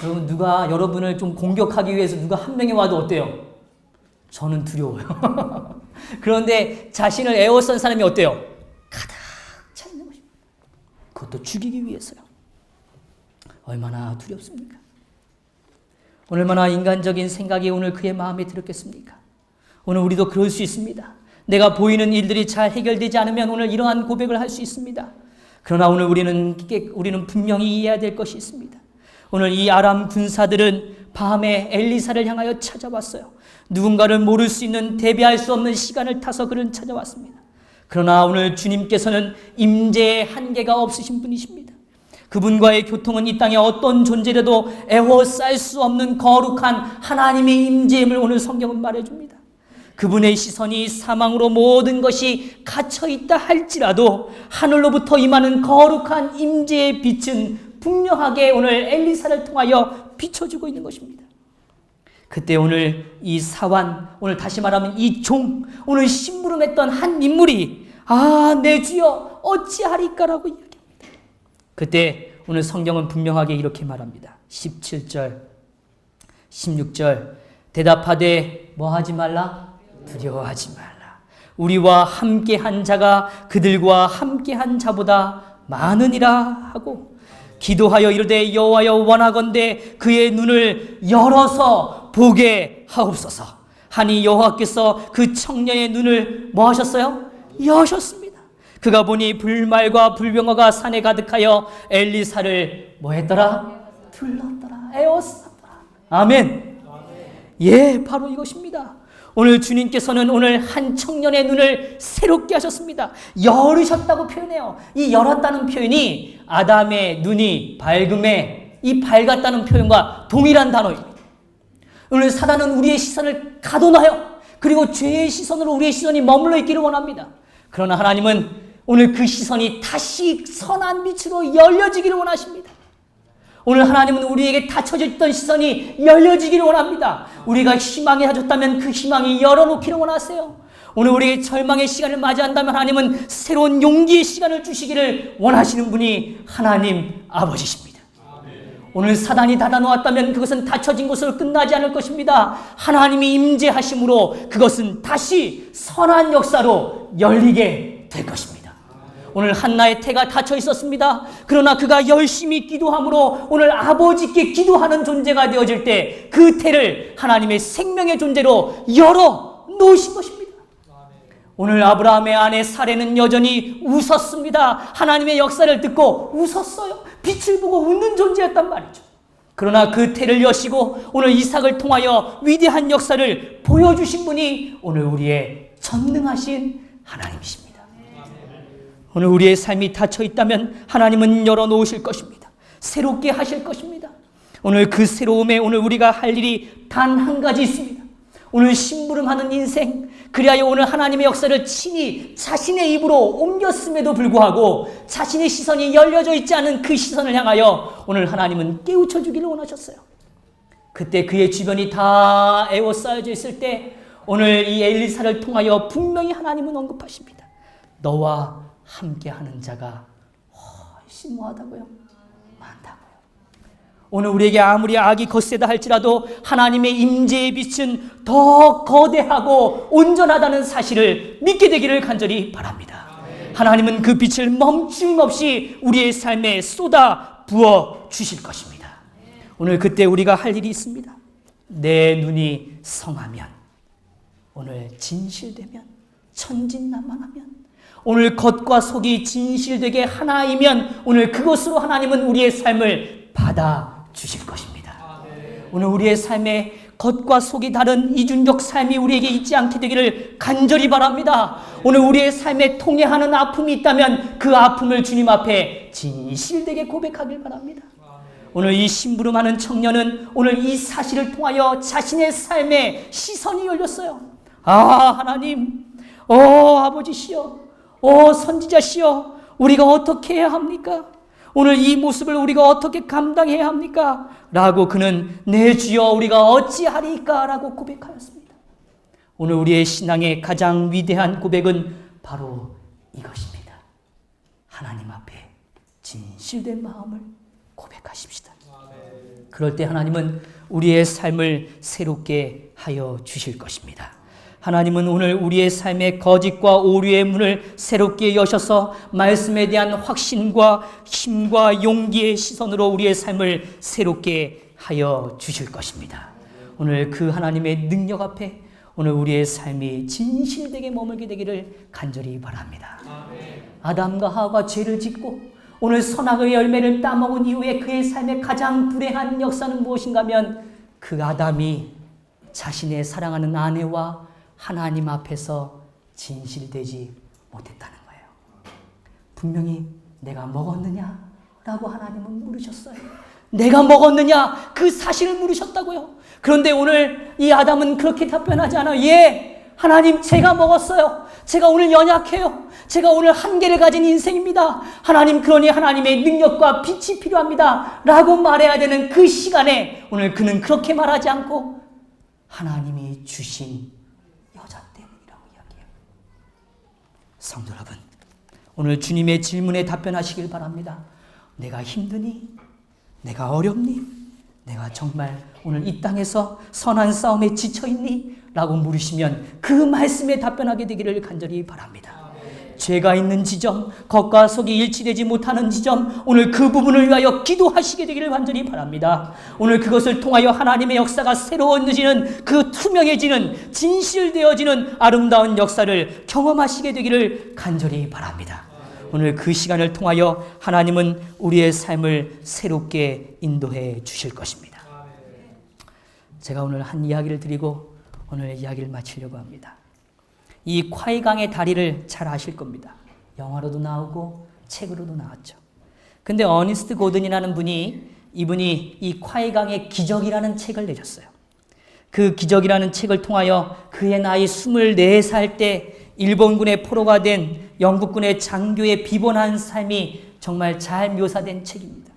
여러분 누가 여러분을 좀 공격하기 위해서 누가 한 명이 와도 어때요? 저는 두려워요. 그런데 자신을 에워싼 사람이 어때요? 가득 차 있는 것입니다. 그것도 죽이기 위해서요. 얼마나 두렵습니까? 얼마나 인간적인 생각이 오늘 그의 마음에 들었겠습니까? 오늘 우리도 그럴 수 있습니다. 내가 보이는 일들이 잘 해결되지 않으면 오늘 이러한 고백을 할 수 있습니다. 그러나 오늘 우리는 분명히 이해해야 될 것이 있습니다. 오늘 이 아람 군사들은 밤에 엘리사를 향하여 찾아왔어요. 누군가를 모를 수 있는 대비할 수 없는 시간을 타서 그를 찾아왔습니다. 그러나 오늘 주님께서는 임재의 한계가 없으신 분이십니다. 그분과의 교통은 이 땅에 어떤 존재라도 에워쌀 수 없는 거룩한 하나님의 임재임을 오늘 성경은 말해줍니다. 그분의 시선이 사망으로 모든 것이 갇혀있다 할지라도 하늘로부터 임하는 거룩한 임재의 빛은 분명하게 오늘 엘리사를 통하여 비춰주고 있는 것입니다. 그때 오늘 이 사환, 오늘 다시 말하면 이 종, 오늘 심부름했던 한 인물이 내 주여 어찌하리까라고 이야기합니다. 그때 오늘 성경은 분명하게 이렇게 말합니다. 17절, 16절 대답하되 뭐하지 말라? 두려워하지 말라. 우리와 함께한 자가 그들과 함께한 자보다 많으니라 하고 기도하여 이르되 여호와여 원하건대 그의 눈을 열어서 보게 하옵소서 하니 여호와께서 그 청년의 눈을 뭐 하셨어요? 여셨습니다. 그가 보니 불말과 불병어가 산에 가득하여 엘리사를 뭐 했더라? 둘렀더라. 에워쌌더라. 아멘. 예, 바로 이것입니다. 오늘 주님께서는 오늘 한 청년의 눈을 새롭게 하셨습니다. 열으셨다고 표현해요. 이 열었다는 표현이 아담의 눈이 밝음에 이 밝았다는 표현과 동일한 단어입니다. 오늘 사단은 우리의 시선을 가둬놔요. 그리고 죄의 시선으로 우리의 시선이 머물러 있기를 원합니다. 그러나 하나님은 오늘 그 시선이 다시 선한 빛으로 열려지기를 원하십니다. 오늘 하나님은 우리에게 닫혀져 있던 시선이 열려지기를 원합니다. 우리가 희망이 닫혔다면 그 희망이 열어놓기를 원하세요. 오늘 우리에게 절망의 시간을 맞이한다면 하나님은 새로운 용기의 시간을 주시기를 원하시는 분이 하나님 아버지십니다. 오늘 사단이 닫아놓았다면 그것은 닫혀진 것으로 끝나지 않을 것입니다. 하나님이 임재하심으로 그것은 다시 선한 역사로 열리게 될 것입니다. 오늘 한나의 태가 닫혀 있었습니다. 그러나 그가 열심히 기도함으로 오늘 아버지께 기도하는 존재가 되어질 때 그 태를 하나님의 생명의 존재로 열어 놓으신 것입니다. 오늘 아브라함의 아내 사레는 여전히 웃었습니다. 하나님의 역사를 듣고 웃었어요. 빛을 보고 웃는 존재였단 말이죠. 그러나 그 태를 여시고 오늘 이삭을 통하여 위대한 역사를 보여주신 분이 오늘 우리의 전능하신 하나님이십니다. 오늘 우리의 삶이 닫혀 있다면 하나님은 열어놓으실 것입니다. 새롭게 하실 것입니다. 오늘 그 새로움에 오늘 우리가 할 일이 단 한 가지 있습니다. 오늘 심부름하는 인생, 그리하여 오늘 하나님의 역사를 친히 자신의 입으로 옮겼음에도 불구하고 자신의 시선이 열려져 있지 않은 그 시선을 향하여 오늘 하나님은 깨우쳐 주기를 원하셨어요. 그때 그의 주변이 다 에워싸여져 있을 때 오늘 이 엘리사를 통하여 분명히 하나님은 언급하십니다. 너와 함께하는 자가 훨씬 뭐하다고요? 많다고요. 오늘 우리에게 아무리 악이 거세다 할지라도 하나님의 임재의 빛은 더 거대하고 온전하다는 사실을 믿게 되기를 간절히 바랍니다. 하나님은 그 빛을 멈춤없이 우리의 삶에 쏟아 부어 주실 것입니다. 오늘 그때 우리가 할 일이 있습니다. 내 눈이 성하면, 오늘 진실되면, 천진난만하면, 오늘 겉과 속이 진실되게 하나이면 오늘 그것으로 하나님은 우리의 삶을 받아주실 것입니다. 오늘 우리의 삶에 겉과 속이 다른 이중적 삶이 우리에게 있지 않게 되기를 간절히 바랍니다. 오늘 우리의 삶에 통해하는 아픔이 있다면 그 아픔을 주님 앞에 진실되게 고백하길 바랍니다. 오늘 이 심부름하는 청년은 오늘 이 사실을 통하여 자신의 삶에 시선이 열렸어요. 하나님, 아버지시여, 선지자시여, 우리가 어떻게 해야 합니까? 오늘 이 모습을 우리가 어떻게 감당해야 합니까? 라고 그는 내 주여 우리가 어찌하리까? 라고 고백하였습니다. 오늘 우리의 신앙의 가장 위대한 고백은 바로 이것입니다. 하나님 앞에 진실된 마음을 고백하십시다. 그럴 때 하나님은 우리의 삶을 새롭게 하여 주실 것입니다. 하나님은 오늘 우리의 삶의 거짓과 오류의 문을 새롭게 여셔서 말씀에 대한 확신과 힘과 용기의 시선으로 우리의 삶을 새롭게 하여 주실 것입니다. 오늘 그 하나님의 능력 앞에 오늘 우리의 삶이 진실되게 머물게 되기를 간절히 바랍니다. 아담과 하와가 죄를 짓고 오늘 선악의 열매를 따먹은 이후에 그의 삶의 가장 불행한 역사는 무엇인가 하면 그 아담이 자신의 사랑하는 아내와 하나님 앞에서 진실되지 못했다는 거예요. 분명히 내가 먹었느냐? 라고 하나님은 물으셨어요. 내가 먹었느냐? 그 사실을 물으셨다고요. 그런데 오늘 이 아담은 그렇게 답변하지 않아요. 예, 하나님, 제가 먹었어요. 제가 오늘 연약해요. 제가 오늘 한계를 가진 인생입니다. 하나님, 그러니 하나님의 능력과 빛이 필요합니다. 라고 말해야 되는 그 시간에 오늘 그는 그렇게 말하지 않고 하나님이 주신 여자 때문이라고 이야기해요. 성도 여러분, 오늘 주님의 질문에 답변하시길 바랍니다. 내가 힘드니? 내가 어렵니? 내가 정말 오늘 이 땅에서 선한 싸움에 지쳐있니? 라고 물으시면 그 말씀에 답변하게 되기를 간절히 바랍니다. 죄가 있는 지점, 겉과 속이 일치되지 못하는 지점, 오늘 그 부분을 위하여 기도하시게 되기를 간절히 바랍니다. 오늘 그것을 통하여 하나님의 역사가 새로워지는, 그 투명해지는, 진실되어지는 아름다운 역사를 경험하시게 되기를 간절히 바랍니다. 오늘 그 시간을 통하여 하나님은 우리의 삶을 새롭게 인도해 주실 것입니다. 제가 오늘 한 이야기를 드리고 오늘 이야기를 마치려고 합니다. 이 콰이강의 다리를 잘 아실 겁니다. 영화로도 나오고 책으로도 나왔죠. 근데 어니스트 고든이라는 이분이 이 콰이강의 기적이라는 책을 내셨어요. 그 기적이라는 책을 통하여 그의 나이 24살 때 일본군의 포로가 된 영국군의 장교의 비범한 삶이 정말 잘 묘사된 책입니다.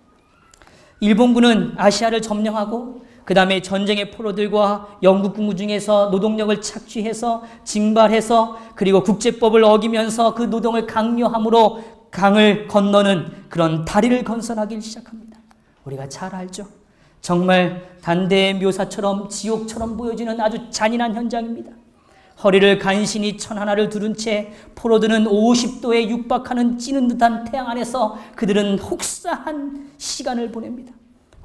일본군은 아시아를 점령하고 그 다음에 전쟁의 포로들과 영국군 중에서 노동력을 착취해서 징발해서 그리고 국제법을 어기면서 그 노동을 강요함으로 강을 건너는 그런 다리를 건설하기 시작합니다. 우리가 잘 알죠. 정말 단대의 묘사처럼 지옥처럼 보여지는 아주 잔인한 현장입니다. 허리를 간신히 천 하나를 두른 채 포로들은 50도에 육박하는 찌는 듯한 태양 안에서 그들은 혹사한 시간을 보냅니다.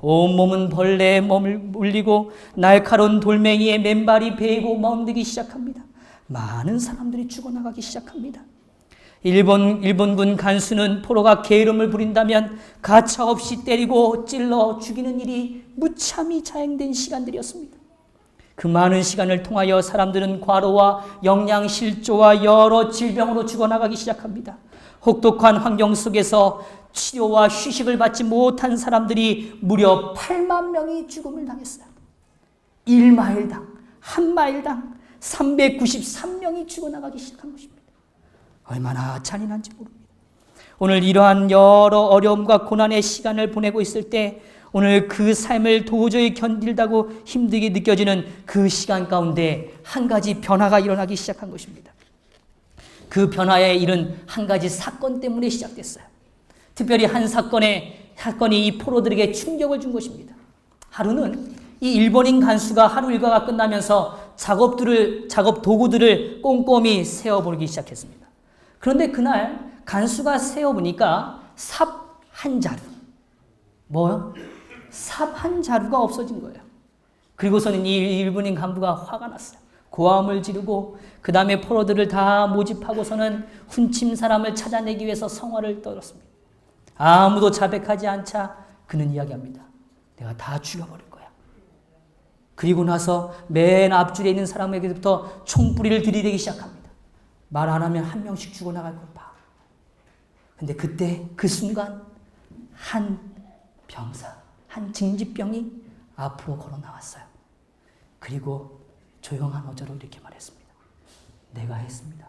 온몸은 벌레에 물리고 날카로운 돌멩이에 맨발이 베이고 멍들기 시작합니다. 많은 사람들이 죽어나가기 시작합니다. 일본군 간수는 포로가 게으름을 부린다면 가차없이 때리고 찔러 죽이는 일이 무참히 자행된 시간들이었습니다. 그 많은 시간을 통하여 사람들은 과로와 영양실조와 여러 질병으로 죽어나가기 시작합니다. 혹독한 환경 속에서 치료와 휴식을 받지 못한 사람들이 무려 8만 명이 죽음을 당했어요. 1마일당, 한 마일당 393명이 죽어나가기 시작한 것입니다. 얼마나 잔인한지 모릅니다. 오늘 이러한 여러 어려움과 고난의 시간을 보내고 있을 때 오늘 그 삶을 도저히 견딜다고 힘들게 느껴지는 그 시간 가운데 한 가지 변화가 일어나기 시작한 것입니다. 그 변화의 일은 한 가지 사건 때문에 시작됐어요. 특별히 한 사건이 이 포로들에게 충격을 준 것입니다. 하루는 이 일본인 간수가 하루 일과가 끝나면서 작업 도구들을 꼼꼼히 세어보기 시작했습니다. 그런데 그날 간수가 세어보니까 삽 한 자루, 삽 한 자루가 없어진 거예요. 그리고서는 이 일본인 간부가 화가 났어요. 고함을 지르고 그 다음에 포로들을 다 모집하고서는 훔친 사람을 찾아내기 위해서 성화를 떨었습니다. 아무도 자백하지 않자 그는 이야기합니다. 내가 다 죽여버릴 거야. 그리고 나서 맨 앞줄에 있는 사람에게부터 총뿌리를 들이대기 시작합니다. 말 안 하면 한 명씩 죽어나갈 걸 봐. 근데 그때 그 순간 한 병사, 한 징집병이 앞으로 걸어 나왔어요. 그리고 조용한 어조로 이렇게 말했습니다. 내가 했습니다.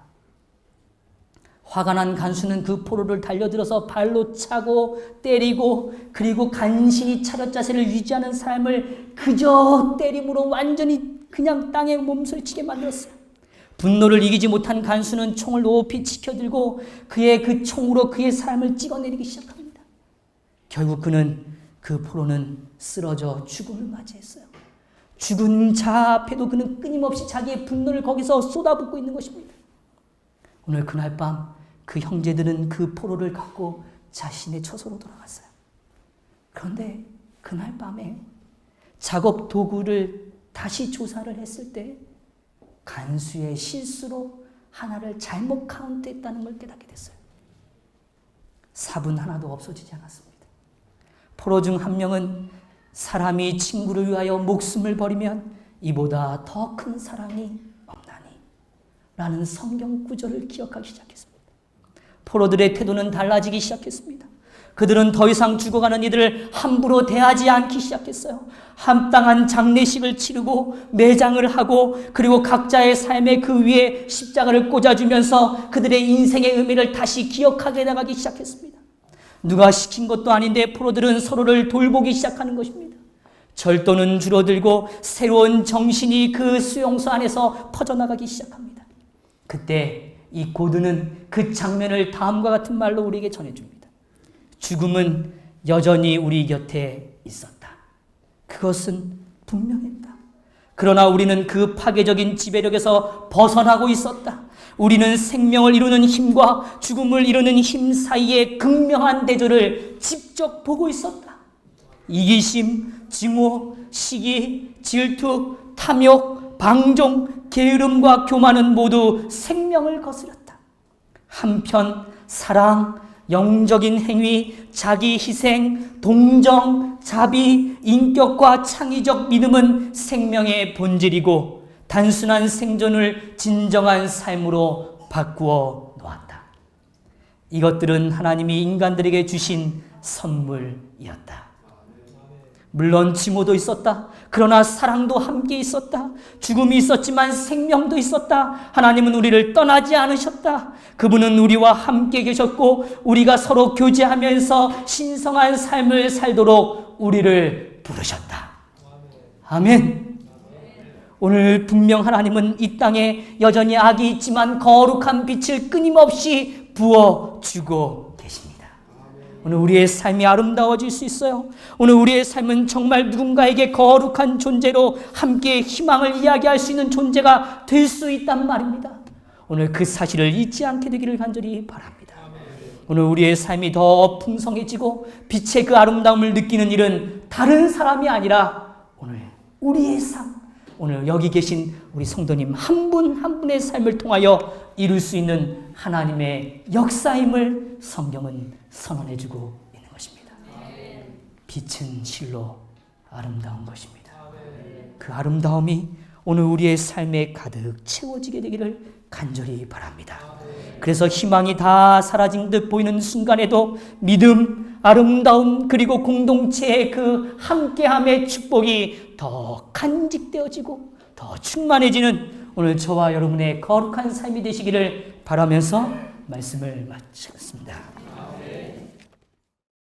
화가 난 간수는 그 포로를 달려들어서 발로 차고 때리고 그리고 간신히 차렷 자세를 유지하는 삶을 그저 때림으로 완전히 그냥 땅에 몸서리치게 만들었어요. 분노를 이기지 못한 간수는 총을 높이 치켜들고 그의 그 총으로 그의 삶을 찍어내리기 시작합니다. 결국 그 포로는 쓰러져 죽음을 맞이했어요. 죽은 자 앞에도 그는 끊임없이 자기의 분노를 거기서 쏟아붓고 있는 것입니다. 오늘 그날 밤 그 형제들은 그 포로를 갖고 자신의 처소로 돌아갔어요. 그런데 그날 밤에 작업 도구를 다시 조사를 했을 때 간수의 실수로 하나를 잘못 카운트했다는 걸 깨닫게 됐어요. 삽은 하나도 없어지지 않았습니다. 포로 중 한 명은 사람이 친구를 위하여 목숨을 버리면 이보다 더 큰 사랑이 없나니 라는 성경 구절을 기억하기 시작했습니다. 포로들의 태도는 달라지기 시작했습니다. 그들은 더 이상 죽어가는 이들을 함부로 대하지 않기 시작했어요. 합당한 장례식을 치르고 매장을 하고 그리고 각자의 삶의 그 위에 십자가를 꽂아주면서 그들의 인생의 의미를 다시 기억하게 나가기 시작했습니다. 누가 시킨 것도 아닌데 포로들은 서로를 돌보기 시작하는 것입니다. 절도는 줄어들고 새로운 정신이 그 수용소 안에서 퍼져나가기 시작합니다. 그때 이 고드는 그 장면을 다음과 같은 말로 우리에게 전해줍니다. 죽음은 여전히 우리 곁에 있었다. 그것은 분명했다. 그러나 우리는 그 파괴적인 지배력에서 벗어나고 있었다. 우리는 생명을 이루는 힘과 죽음을 이루는 힘 사이의 극명한 대조를 직접 보고 있었다. 이기심, 증오, 시기, 질투, 탐욕, 방종, 게으름과 교만은 모두 생명을 거스렸다. 한편 사랑, 영적인 행위, 자기 희생, 동정, 자비, 인격과 창의적 믿음은 생명의 본질이고 단순한 생존을 진정한 삶으로 바꾸어 놓았다. 이것들은 하나님이 인간들에게 주신 선물이었다. 물론 증오도 있었다. 그러나 사랑도 함께 있었다. 죽음이 있었지만 생명도 있었다. 하나님은 우리를 떠나지 않으셨다. 그분은 우리와 함께 계셨고 우리가 서로 교제하면서 신성한 삶을 살도록 우리를 부르셨다. 아멘. 오늘 분명 하나님은 이 땅에 여전히 악이 있지만 거룩한 빛을 끊임없이 부어주고 계십니다. 오늘 우리의 삶이 아름다워질 수 있어요. 오늘 우리의 삶은 정말 누군가에게 거룩한 존재로 함께 희망을 이야기할 수 있는 존재가 될 수 있단 말입니다. 오늘 그 사실을 잊지 않게 되기를 간절히 바랍니다. 오늘 우리의 삶이 더 풍성해지고 빛의 그 아름다움을 느끼는 일은 다른 사람이 아니라 오늘 우리의 삶, 오늘 여기 계신 우리 성도님 한 분 한 분의 삶을 통하여 이룰 수 있는 하나님의 역사임을 성경은 선언해주고 있는 것입니다. 빛은 실로 아름다운 것입니다. 그 아름다움이 오늘 우리의 삶에 가득 채워지게 되기를 간절히 바랍니다. 그래서 희망이 다 사라진 듯 보이는 순간에도 믿음, 아름다움 그리고 공동체의 그 함께함의 축복이 더 간직되어지고 더 충만해지는 오늘 저와 여러분의 거룩한 삶이 되시기를 바라면서 말씀을 마치겠습니다.